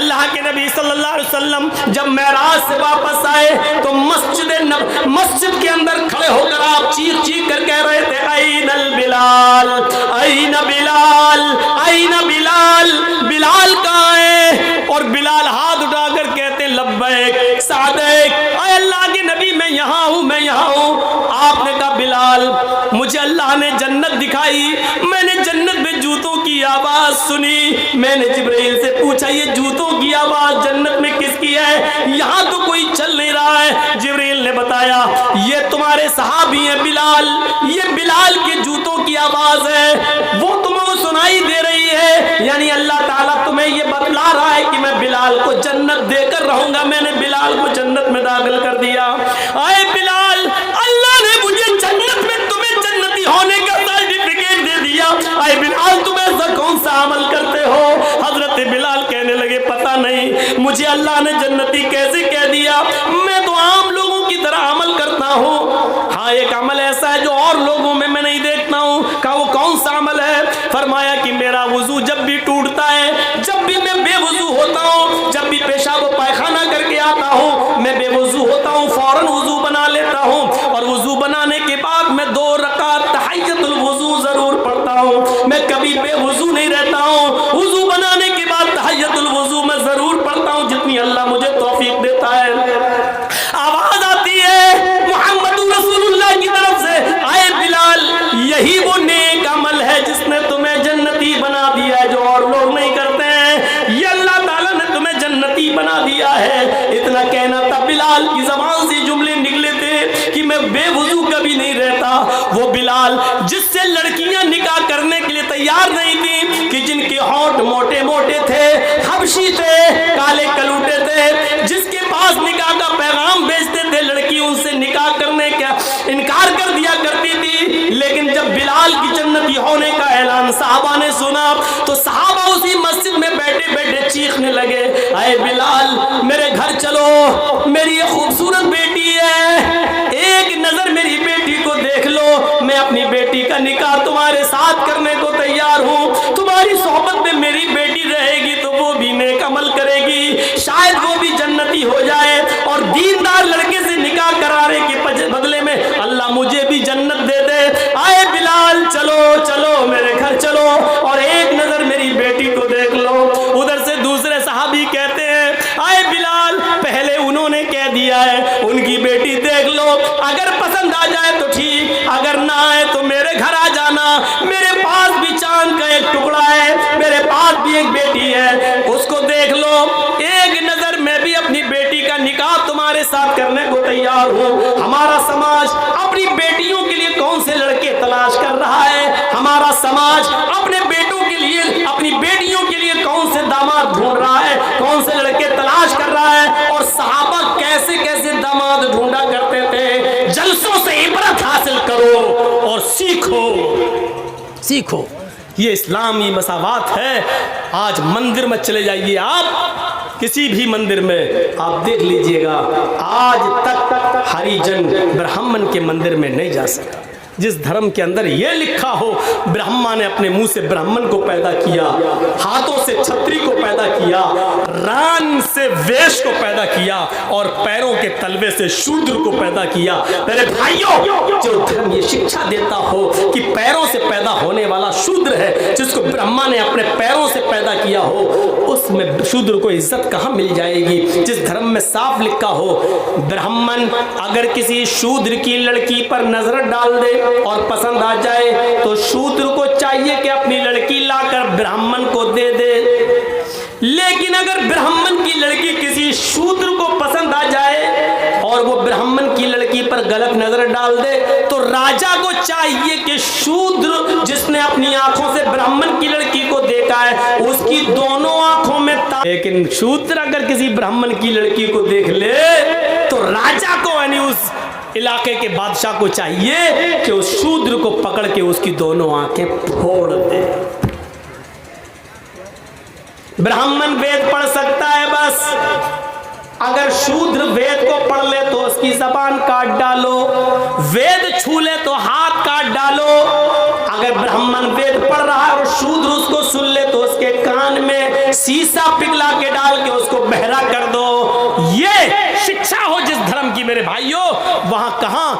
अल्लाह के नबी सल्लल्लाहु अलैहि वसल्लम जब मेराज से वापस आए तो मस्जिद के अंदर खड़े होकर आप चीख चीख कर कह रहे थे, ऐनल बिलाल, ऐन बिलाल, ऐन बिलाल, बिलाल कहाँ है? और बिलाल हाथ उठाकर कहते लब्बैक सादिक, ऐ अल्लाह के नबी मैं यहाँ हूँ, मैं यहाँ हूँ। आपने कहा बिलाल मुझे अल्लाह ने जन्नत दिखाई, मैंने जन्नत में जूतों की आवाज सुनी, मैंने जिब्राइल से पूछा ये जूतों की आवाज जन्नत में किसकी है? यहाँ तो कोई चल नहीं रहा है। जिब्राइल ने बताया ये तुम्हारे सहाबी हैं बिलाल, ये बिलाल के जूतों की आवाज है, वो तुम्हें सुनाई दे रही है। यानी अल्लाह ताला तुम्हें ये बतला रहा है कि मैं बिलाल को जन्नत देकर रहूंगा। मैंने बिलाल को जन्नत में दाखिल कर दिया। आए बिलाल, अल्लाह ने मुझे जन्नत में तुम्हें जन्नती होने का सर्टिफिकेट दे दिया। आए बिलाल तुम ऐसा कौन सा अमल करते हो? हजरत बिलाल कहने लगे पता नहीं मुझे अल्लाह ने जन्नती कैसे कह दिया, मैं तो आम लोगों की तरह अमल करता हूँ। हाँ एक अमल ऐसा है जो और लोगों में मैं नहीं देखता हूँ। कहा वो कौन सा अमल है? फरमाया कि मेरा वुजू जब भी टूटता है, जब भी मैं बेवुजू होता हूँ, जब भी पेशाब पायखाना करके आता हूँ, मैं बेवुजू होता हूँ, फौरन वुजू बना लेता हूँ और वुजू बनाने के बाद मैं 2 रकात तहियतुल वुजू जरूर पढ़ता हूँ। मैं कभी बेवुजू नहीं रहता हूँ, वुजू बनाने के बाद तहियतुल वुजू मैं जरूर पढ़ता हूँ जितनी अल्लाह मुझे तौफीक देता है। आवाज आती है मुहम्मद रसूलुल्लाह की तरफ से, आए बिलाल यही वो नेक अमल है जिसने तुम्हें जन्नती बना दिया है जो और लोग नहीं करते हैं। ये अल्लाह ताला ने तुम्हें जन्नती बना दिया है। इतना कहना था बिलाल की जबान से जुमले निकले थे कि मैं बेवुजू कभी नहीं रहता। वो बिलाल जिससे लड़कियां निकाह करने के लिए तैयार नहीं थी, कि जिनके होंठ मोटे मोटे थे, हबशी थे, काले कलूटे थे, जिसके पास निकाह का पैगाम भेजते थे लड़की उनसे निकाह करने का इनकार कर दिया करती थी। लेकिन जब बिलाल की जन्नती होने का ऐलान साहबा ने सुना तो साहबा उसी मस्जिद में बैठे बैठे चीखने लगे, आए बिलाल मेरे घर चलो, मेरी ये खूबसूरत बेटी है, एक नजर मेरी बेटी को देख लो, मैं अपनी बेटी का निकाह तुम्हारे साथ करने को तैयार हूँ। तुम्हारी सोहबत में मेरी बेटी रहेगी तो वो भी नेक अमल करेगी, शायद वो भी जन्नती हो जाए और दीनदार लड़के से निकाह कराने के बदले में अल्लाह मुझे भी जन्नत दे दे। आए बिलाल चलो चलो मेरे घर चलो और एक नजर मेरी बेटी को देख लो। उधर से दूसरे सहाबी कहते हैं, आए बिलाल पहले उन्होंने कह दिया है उनकी बेटी देख लो, अगर पसंद आ जाए तो ठीक, अगर ना आए तो मेरे घर आ जाना, मेरे पास भी चांद का एक टुकड़ा है, मेरे पास भी एक बेटी है, उसको देख लो, एक नजर मैं भी अपनी बेटी का निकाह तुम्हारे साथ करने को तैयार हूँ। हमारा समाज अपनी बेटियों के लिए कौन से लड़के तलाश कर रहा है? हमारा समाज अपने बेटों के लिए, अपनी बेटियों के लिए कौन से दामाद ढूंढ रहा है, कौन से लड़के तलाश कर रहा है? और सहाबा कैसे कैसे दामाद ढूंढा करते थे। जलसों से इबरत हासिल करो और सीखो, सीखो, ये इस्लामी मसावात है। आज मंदिर में चले जाइए, आप किसी भी मंदिर में आप देख लीजिएगा, आज तक हरिजन ब्राह्मण के मंदिर में नहीं जा सका। जिस धर्म के अंदर यह लिखा हो ब्रह्मा ने अपने मुंह से ब्राह्मण को पैदा किया, हाथों से छत्री को पैदा किया, रान से वेश को पैदा किया और पैरों के तलवे से शूद्र को पैदा किया। मेरे भाइयों, जो धर्म ये शिक्षा देता हो कि पैरों से पैदा होने वाला शूद्र है, जिसको ब्रह्मा ने अपने पैरों से पैदा किया हो, उसमें शूद्र को इज्जत कहाँ मिल जाएगी? जिस धर्म में साफ लिखा हो ब्राह्मण अगर किसी शूद्र की लड़की पर नजर डाल दे और पसंद आ जाए तो शूद्र को चाहिए कि अपनी लड़की लाकर ब्राह्मण को दे दे। लेकिन अगर ब्राह्मण की लड़की किसी शूद्र को पसंद आ जाए और वो ब्राह्मण की लड़की पर गलत नजर डाल दे तो राजा को चाहिए कि शूद्र जिसने अपनी आंखों से ब्राह्मण की लड़की को देखा है उसकी दोनों आंखों में लेकिन शूद्र अगर किसी ब्राह्मण की लड़की को देख ले तो राजा को यानी उस इलाके के बादशाह को चाहिए कि उस शूद्र को पकड़ के उसकी दोनों आंखें फोड़ दे। ब्राह्मण वेद पढ़ सकता है बस, अगर शूद्र वेद को पढ़ ले तो उसकी जबान काट डालो, वेद छू ले तो हाथ काट डालो। अगर ब्राह्मण वेद पढ़ रहा है और शूद्र उसको सुन ले तो उसके कान में शीशा पिघला के डाल के उसको बहरा कर दो। ये शिक्षा हो जिस धर्म की मेरे भाइयों, वहां कहां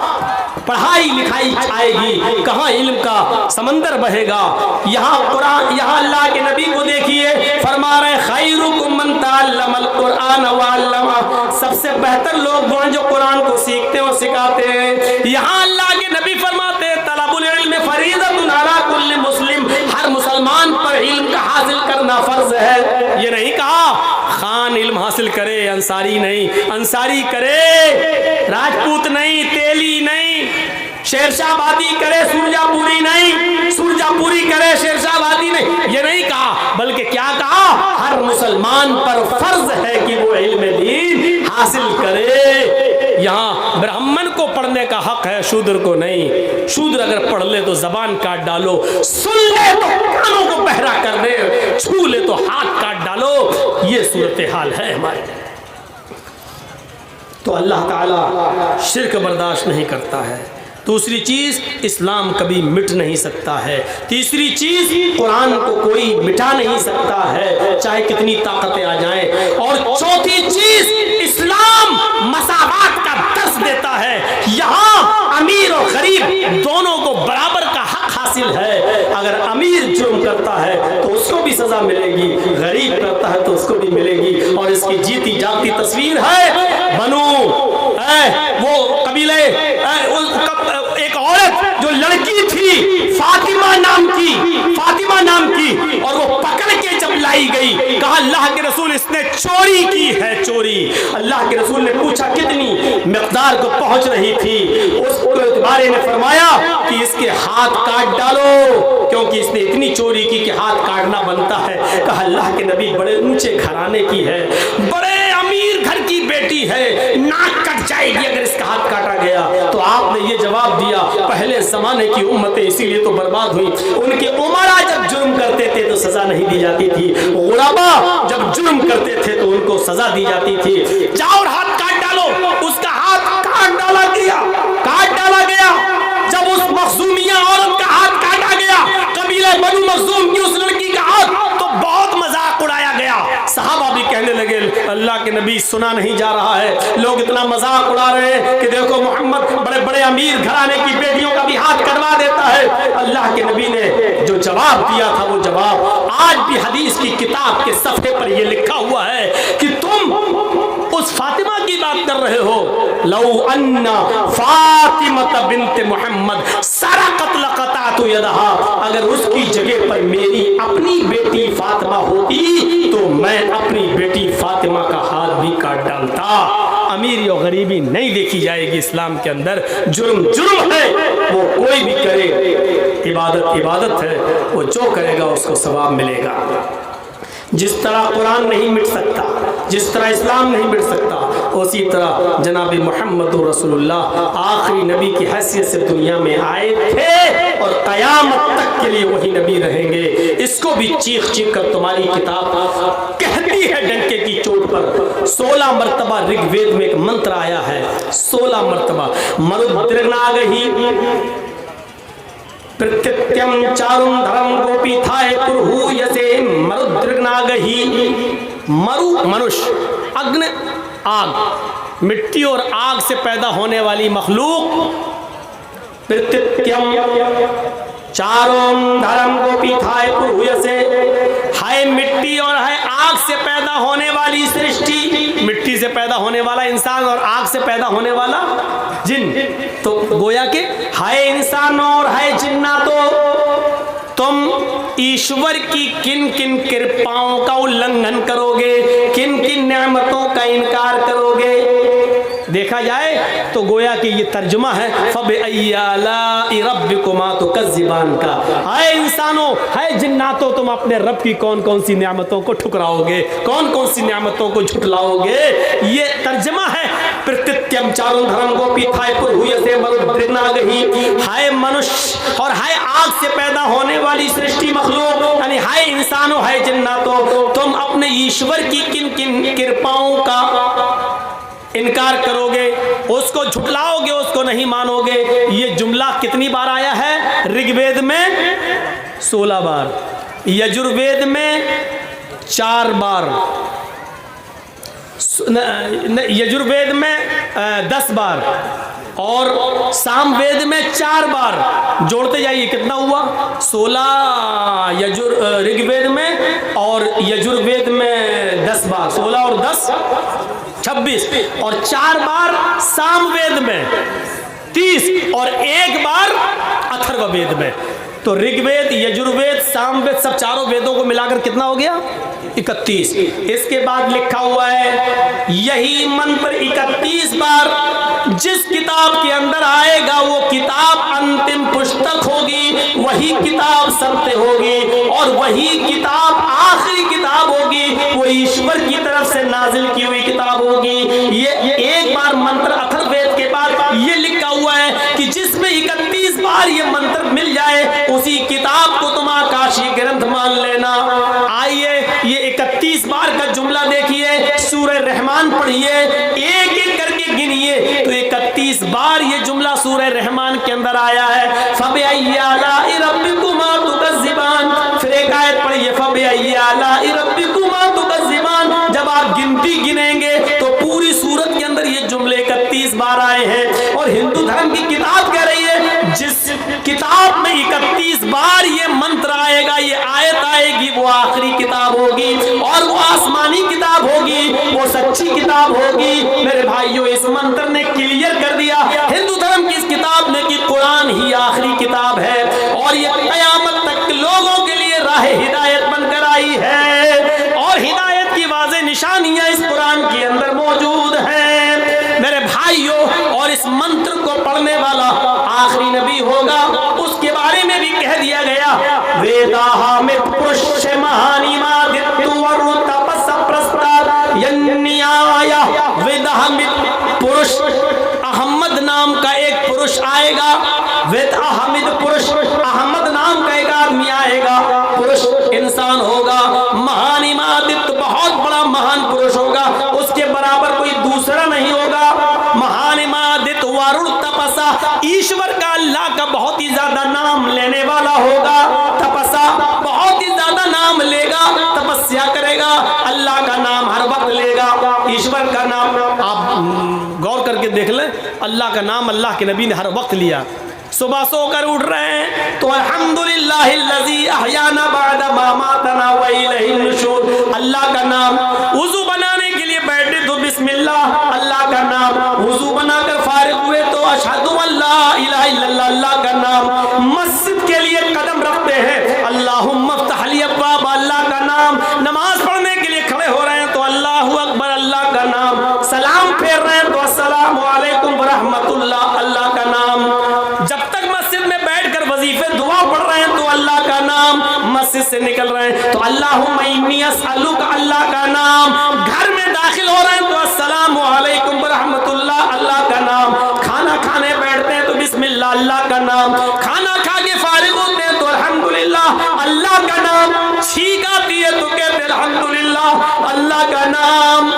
पढ़ाई लिखाई आएगी, कहां इल्म का समंदर बहेगा। यहाँ कुरान, यहाँ अल्लाह के नबी को देखिए, फरमा रहे खैरुकुम मन तअल्लमल कुरान व अल्लमा, सबसे बेहतर लोग वो हैं जो कुरान को सीखते हैं और सिखाते हैं। यहाँ अल्लाह के नबी फरमाते हैं तलबुल इल्म फरीदतुन अला कुल्ली मुस्लिम, हर मुसलमान पर इल्म का हासिल करना फर्ज है। ये नहीं कहा खान इल्म हासिल करे, अंसारी नहीं, अंसारी करे, राजपूत नहीं, तेली नहीं, शेरशाहबादी करे, सुरजापुरी नहीं, सुरजापुरी करे, शेरशाहबादी नहीं, ये नहीं कहा, बल्कि क्या कहा, हर मुसलमान पर फर्ज है कि वो इल्म दीन हासिल करे। यहाँ ब्राह्मण को पढ़ने का हक है, शूद्र को नहीं। शूद्र अगर पढ़ ले तो जबान काट डालो, सुन ले तो कानों को बहरा कर दे, छू ले तो हाथ काट डालो। ये सूरत हाल है हमारे। तो अल्लाह ताला शिर्क बर्दाश्त नहीं करता है। दूसरी चीज, इस्लाम कभी मिट नहीं सकता है। तीसरी चीज, कुरान को कोई मिटा नहीं सकता है, चाहे कितनी ताकतें आ जाएं। और चौथी चीज, इस्लाम मसावात का दर्स देता है। यहाँ अमीर और गरीब दोनों को बराबर का हक हासिल है। अगर अमीर जुर्म करता है तो उसको भी सजा मिलेगी, गरीब करता है तो उसको भी मिलेगी। और इसकी जीती जागती तस्वीर है बनु वो कबीले, एक औरत जो लड़की थी फातिमा नाम की, और वो पकड़ के जब लाई गई, कहा अल्लाह के रसूल इसने चोरी की है, चोरी। अल्लाह के रसूल ने पूछा कितनी मिकदार को पहुंच रही थी। उस बारे ने फरमाया कि इसके हाथ काट डालो, क्योंकि इसने इतनी चोरी की कि हाथ काटना बनता है। कहा अल्लाह के नबी बड़े ऊंचे घराने की है, बड़े अमीर घर की बेटी है, नाक कट जाएगी अगर इसका हाथ काटा गया। तो आपने ये जवाब दिया, पहले जमाने की उम्मतें इसीलिए तो बर्बाद हुई, उनके उमरा जब जुर्म करते थे तो सजा नहीं दी जाती थी, गुलाबा जब जुर्म करते थे तो उनको सजा दी जाती थी। जाओ और हाथ काट डालो। उसका हाथ काट डाला गया। जब उस मखजूमिया औरत का हाथ काटा गया, कबीला बनु मखजूम की उस लड़की का हाथ, तो बहुत मजाक उड़ाया गया। सहाबा भी कहने लगे अल्लाह के नबी सुना नहीं जा रहा है, लोग इतना मजाक उड़ा रहे हैं कि देखो मोहम्मद बड़े बड़े अमीर घराने की बेटियों का भी हाथ कटवा देता है। अल्लाह के नबी ने जो जवाब दिया था, वो जवाब आज भी हदीस की किताब के सफ़े पर यह लिखा हुआ है कि तुम उस फातिमा की बात कर रहे हो, लौ अन्ना फातिमा बिन्त मोहम्मद सरक़त लक़तअतु यदहा, अगर उसकी जगह पर मेरी अपनी बेटी फातिमा होती तो मैं अपनी बेटी फातिमा का हाथ भी काट डालता। अमीरी और गरीबी नहीं देखी जाएगी इस्लाम के अंदर। जुर्म है, वो कोई भी करे, इबादत है, वो जो करेगा उसको सवाब मिलेगा। जिस तरह कुरान नहीं मिट सकता, जिस तरह इस्लाम नहीं मिट सकता, उसी तरह जनाब मोहम्मद रसूलुल्लाह आखिरी नबी की हैसियत से दुनिया में आए थे और क़यामत तक के लिए वही नबी रहेंगे। इसको भी चीख कर तुम्हारी किताब कहती है डंके की चोट पर। 16 मरतबा ऋग्वेद में एक मंत्र आया है, 16 मरतबा, मरुद्रनागहि प्रत्यत्यम चारुम धर्म गोपी थाए पुरहु यसे मरुद्रनागहि। मरु मनुष्य, अग्नि आग, मिट्टी और आग से पैदा होने वाली मखलूक। प्रत्यत्यम चारुम धर्म गोपी थाए पुरहु यसे, है मिट्टी और है आग से पैदा होने वाली सृष्टि। मिट्टी से पैदा होने वाला इंसान और आग से पैदा होने वाला जिन। तो गोया के है इंसान और है जिन्ना, तो तुम ईश्वर की किन किन कृपाओं का उल्लंघन करोगे, किन किन नेमतों का इनकार करोगे। देखा जाए तो गोया कि ये तर्जुमा है फबिअय्यि आलाइ रब्बिकुमा तुकज़्ज़िबान का। हाय इंसानों, हाय जिन्नातों, तुम अपने रब की कौन कौन सी नियामतों को ठुकराओगे, कौन कौन सी नियामतों को झुठलाओगे। ये तर्जुमा है। प्रत्यत्यम चारुं धर्म गोपी थाय पुरहु से मरुद्रनागहि, हाय मनुष्य और हाय आग से पैदा होने वाली सृष्टि मखलूक, यानी हाय इंसानों, हाय जिन्नातों, तुम अपने ईश्वर की किन किन कृपाओं का इनकार करोगे, उसको झुटलाओगे, उसको नहीं मानोगे। ये जुमला कितनी बार आया है? ऋग्वेद में 16 बार, यजुर्वेद में 4 बार, यजुर्वेद में 10 बार और सामवेद में 4 बार। जोड़ते जाइए, कितना हुआ? 16 ऋग्वेद में और यजुर्वेद में 10 बार, 16 और 10 26, और 4 बार सामवेद में 30 और 1 बार अथर्ववेद में। तो ऋग्वेद, यजुर्वेद, सामवेद, सब चारों वेदों को मिलाकर कितना हो गया? 31। इसके बाद लिखा हुआ है यही मंत्र 31 बार जिस किताब के अंदर आएगा वो किताब अंतिम पुस्तक होगी, वही किताब सत्य होगी और वही किताब आखिरी किताब होगी, वो ईश्वर की तरफ से नाजिल की हुई किताब होगी। ये एक बार मंत्र अथर्ववेद के बाद ये लिखा हुआ है कि जिसमें 31 बार ये मंत्र मिल जाए उसी किताब को तुम आकाशीय ग्रंथ मान लेना। आइए ये 31 बार का जुमला देखिए, सूरह रहमान पढ़िए, एक एक करके गिनिए तो 31 बार ये जुमला सूरह रहमान के अंदर आया है। फबिअय्यि आलाइ रब्बिकुमा तुकज़्ज़िबान। फिर एक आयत पढ़िए, फबिअय्यि आलाइ रब्बिकुमा तुकज़्ज़िबान। जब आप गिनती गिनेंगे तो पूरी सूरत के अंदर ये जुमले 31 बार आए हैं। और हिंदू धर्म की किताब कह रही है जिस किताब में 31 बार ये मंत्र आएगा, ये आयत आएगी, वो आखिरी किताब होगी और वो आसमानी किताब होगी, वो सच्ची किताब होगी। मेरे भाइयों, इस मंत्र ने क्लियर कर दिया हिंदू धर्म की इस किताब ने कि कुरान ही आखिरी किताब है और ये कयामत तक लोगों के लिए राह हिदायत बनकर आई है और हिदायत की वाज़ेह निशानियां इस कुरान के अंदर मौजूद हैं। मेरे भाइयों, और इस मंत्र को पढ़ने वाला आखिरी नबी होगा, उसके बारे में भी कह दिया गया, वेदाहामित पुरुष महानिमादित्तु वरुतपस प्रस्तार यन्नियाय। वेदाहामित पुरुष, अहमद नाम का एक पुरुष आएगा, वेद अहमद पुरुष, अहमद नाम का एक आदमी आएगा, पुरुष इंसान होगा, महानिमादित्य बहुत बड़ा महान पुरुष होगा, उसके बराबर कोई दूसरा नहीं होगा। महानिमादित्य वरुण तपसा, ईश्वर का अल्लाह का बहुत ही ज्यादा नाम लेने वाला होगा। तपसा, बहुत ही ज्यादा नाम लेगा, तपस्या करेगा, अल्लाह का नाम हर वक्त लेगा, ईश्वर का नाम। आप गौर करके देख लें, अल्लाह का नाम अल्लाह के नबी ने हर वक्त लिया। सुबह सोकर उठ रहे हैं तो अल्हम्दुलिल्लाहिल्लज़ी अहयाना बअदा मा मातना व इलैहिन नुशूर, अल्लाह का नाम। वुजू बनाने के लिए बैठे तो बिस्मिल्लाह, अल्लाह का नाम। वुजू बनाकर फारिग हुए तो अशहदु अल्ला इलाहा इल्लल्लाह, अल्लाह का नाम। मस्जिद के लिए कदम रखते हैं, अल्लाहुम्मा फ़्तह ली अब्वाब, अल्लाह का नाम। नमाज पढ़ने के लिए खड़े हो रहे हैं तो अल्लाहु अकबर, अल्लाह का नाम। सलाम फेर रहे हैं तो अस्सलामु अलैकुम व रहमतुल्लाह, अल्लाह का नाम। जब तक मस्जिद में बैठकर वजीफे दुआ पढ़ रहे हैं तो अल्लाह का नाम। मस्जिद से निकल रहे हैं तो अल्लाहुम्मा इन्नी अस्अलुका, अल्लाह का नाम। घर में दाखिल हो रहे हैं तो अस्सलामु अलैकुम व रहमतुल्लाह, अल्लाह का नाम। खाना खाने बैठते हैं तो बिस्मिल्लाह, अल्लाह का नाम। खाना खा के फारिग होते हैं तो अल्हम्दुलिल्लाह, अल्लाह का नाम। छींक आती है तो कहते हैं अल्हम्दुलिल्लाह, अल्लाह का नाम।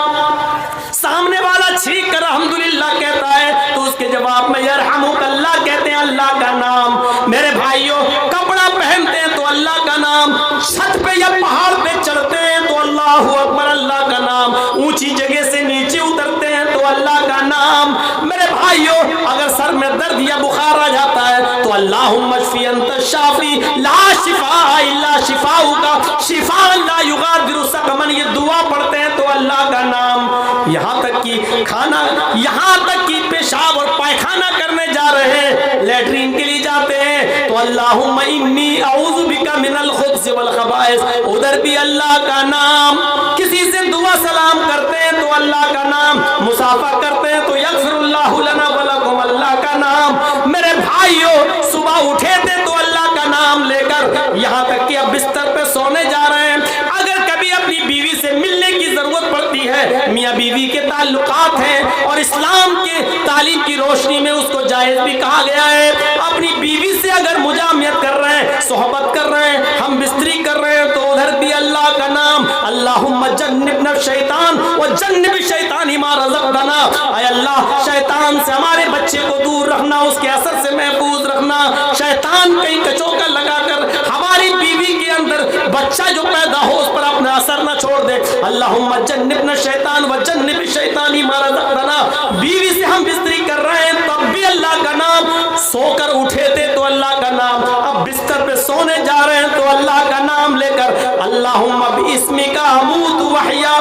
सामने वाला छींक कर अल्हम्दुलिल्लाह कहता है तो उसके जवाब में यरहमुकल्लाह कहते हैं, अल्लाह का नाम। मेरे भाइयों, कपड़ा पहनते हैं तो अल्लाह का नाम। छत पे या पहाड़ पे चढ़ते हैं तो अल्लाहु अकबर, अल्लाह का नाम। ऊंची जगह से नीचे उतरते हैं तो अल्लाह का नाम। मेरे भाइयों, अगर सर में दर्द या बुखार आ जाता है तो अल्लाहुम्मा शफी अंत शाफी ला शिफा इल्ला शिफाउका शिफा ला युगादिरु सकमन, ये दुआ पढ़ते हैं तो अल्लाह का नाम। यहाँ तक कि खाना, यहाँ तक कि पेशाब और पायखाना करने जा रहे हैं, लेटरिन के लिए जाते हैं तो अल्लाहुम्मा इन्नी अऊज़ु बिका मिनल खुब्ज़ि वल खबाइस, उधर भी अल्लाह का नाम। किसी से दुआ सलाम करते हैं तो अल्लाह का नाम। मुसाफा करते हैं तो यग़फ़िरुल्लाहु लना व लकुम, अल्लाह का नाम। मेरे भाइयों, सुबह उठे थे तो अल्लाह का नाम लेकर, यहाँ तक कि अब बिस्तर पे सोने जा रहे हैं, अगर कभी अपनी बीवी से मिलने की जरूरत पड़ती है, मियाँ बीवी के ताल्लुकात हैं और इस्लाम के तालीम की रोशनी में उसको जायज भी कहा गया है। अपनी बीवी से अगर मुजामियत कर रहे हैं, सोहबत कर रहे हैं, हम बिस्तरी कर रहे हैं तो उधर भी अल्लाह का नाम। अल्लाहुम्मा जन्निबना शैतान व जन्निब शैतानी मा रज़क़तना, ऐ अल्लाह शैतान से हमारे बच्चे को दूर रखना, उसके असर से महफूज रखना। शैतान कहीं कचौका लगाकर हमारी बीवी के अंदर बच्चा जो पैदा हो उस पर अपना असर न छोड़ दे। अल्लाहुम्मा जन्निबना शैतान व जन्निब शैतानी मा रज़क़तना। बीवी से हम बिस्तरी कर रहे हैं तब भी अल्लाह का नाम, सोकर उठे थे तो अल्लाह का नाम, अब बिस्तर पे सोने जा रहे हैं तो अल्लाह का नाम लेकर, अल्लाहुम्मा बिस्मिका अमूतु व अहया,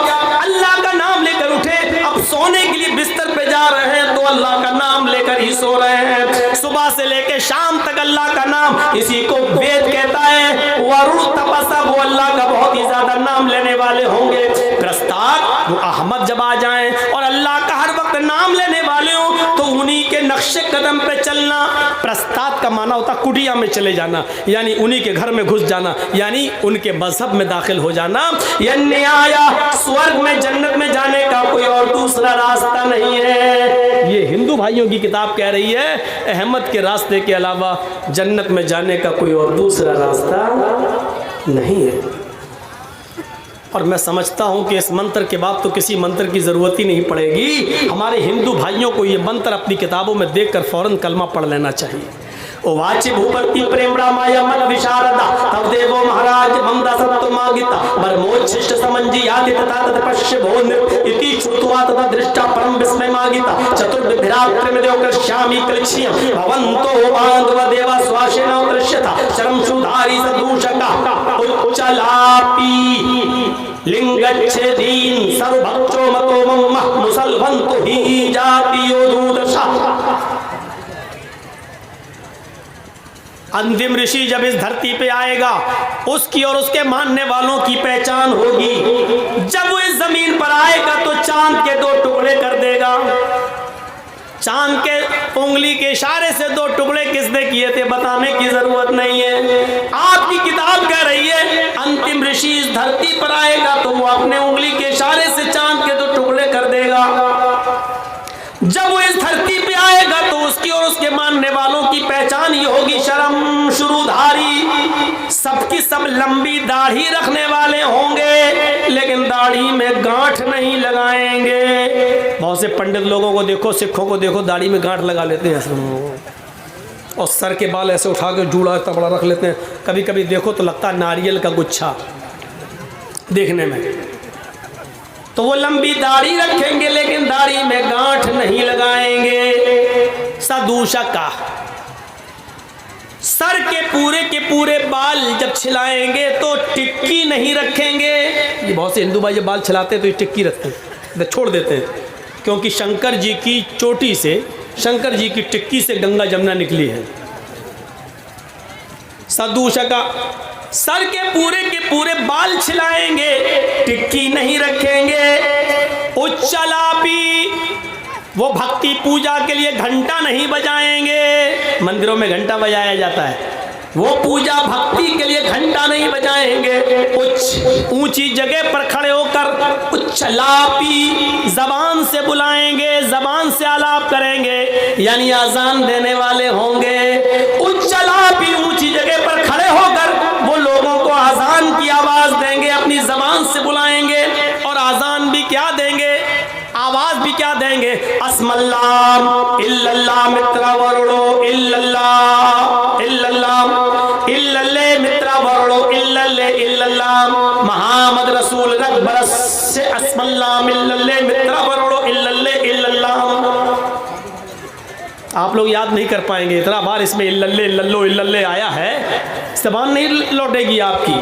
अल्लाह का नाम लेकर उठे। अब सोने के लिए बिस्तर पे जा रहे हैं तो अल्लाह का नाम लेकर ही सो रहे हैं। सुबह से लेकर शाम तक अल्लाह का नाम, इसी को वेद कहता है वरुण तपस्या, वो अल्लाह का बहुत ही ज्यादा नाम लेने वाले होंगे। प्रस्ताव वो अहमद जब आ जाएं और अल्लाह का हर वक्त नाम लेने वाले हो तो उन्हीं के नक्शे कदम पे चलना। प्रस्ताव का माना होता कुटिया में चले जाना, यानी उन्हीं के घर में घुस जाना, यानी उनके मजहब में दाखिल हो जाना। यह न्याया स्वर्ग में जन्नत में जाने का कोई और दूसरा रास्ता नहीं है। ये हिंदू भाइयों की किताब कह रही है अहमद के रास्ते के अलावा जन्नत में जाने का कोई और दूसरा रास्ता नहीं है। और मैं समझता हूँ कि इस मंत्र के बाद तो किसी मंत्र की ज़रूरत ही नहीं पड़ेगी। हमारे हिंदू भाइयों को ये मंत्र अपनी किताबों में देखकर फ़ौरन कलमा पढ़ लेना चाहिए। ओ वाचे भूपति प्रेम रामाया मन विशारदा तब देवो महाराज मंदा सत्व मागिता बरमोच्छिष्ट समंजी याति तथा तत्पश्य भोन इति श्रुत्वा तथा दृष्टा परम विस्मय मागिता चतुर्भिरात्र में देव श्यामी कलक्षियम भवन्तो बांधव देवा स्वाशेन दृश्यता चरम सुधारी सदूषका उच्चलापी लिंगच्छेदीन सर्वभक्षो मतो मम्मा मुसलवन्तु ही जातियो दूदशा। अंतिम ऋषि जब इस धरती पे आएगा उसकी और उसके मानने वालों की पहचान होगी। जब वो इस जमीन पर आएगा तो चांद के 2 टुकड़े कर देगा। चांद के उंगली के इशारे से 2 टुकड़े किसने किए थे बताने की जरूरत नहीं है। आपकी किताब कह रही है अंतिम ऋषि इस धरती पर आएगा तो वो अपने उंगली के इशारे से चांद के 2 टुकड़े कर देगा। जब वो इस धरती पे आएगा तो उसकी और उसके मानने वालों की पहचान ये होगी शर्म शुरूधारी। सबकी सब लंबी दाढ़ी रखने वाले होंगे लेकिन दाढ़ी में गांठ नहीं लगाएंगे। बहुत से पंडित लोगों को देखो, सिखों को देखो, दाढ़ी में गांठ लगा लेते हैं और सर के बाल ऐसे उठा के जूड़ा इतना बड़ा रख लेते हैं। कभी कभी देखो तो लगता है नारियल का गुच्छा देखने में। तो वो लंबी दाढ़ी रखेंगे लेकिन दाढ़ी में गांठ नहीं लगाएंगे। सदूषका, सर के पूरे बाल जब छिलाएंगे तो टिक्की नहीं रखेंगे। ये बहुत से हिंदू भाई जब बाल छिलाते हैं तो ये टिक्की रखते हैं, छोड़ देते हैं, क्योंकि शंकर जी की चोटी से, शंकर जी की टिक्की से गंगा जमुना निकली है। सदूषका, सर के पूरे बाल छिलाएंगे, टिक्की नहीं रखेंगे। उच्चलापी, वो भक्ति पूजा के लिए घंटा नहीं बजाएंगे। मंदिरों में घंटा बजाया जाता है, वो पूजा भक्ति के लिए घंटा नहीं बजाएंगे। ऊंची जगह पर खड़े होकर उच्चलापी, जबान से बुलाएंगे, जबान से आलाप करेंगे, यानी आजान देने वाले होंगे। उच्चलापी, ऊंची जगह पर खड़े होकर वो लोगों को आजान की आवाज देंगे, अपनी जबान से बुलाएंगे और आजान भी क्या देंगे, आवाज भी क्या देंगे। अस्मल्लाह इल्लल्लाह मित्रा वरुणो इल्लल्लाह इल्लल्लाह इल्लल्ले मित्रा वरुणो इल्लल्ले इल्लल्लाह मुहम्मद रसूल रब्बरस से अस्मल्लाह इल्लल्ले मित्रा वरुणो इल्लल्ले इल्लल्लाह। आप लोग याद नहीं कर पाएंगे, इतना बार इसमें इल्लल्ले इल्लल्लो इल्लल्ले आया है, ज़बान नहीं लौटेगी आपकी।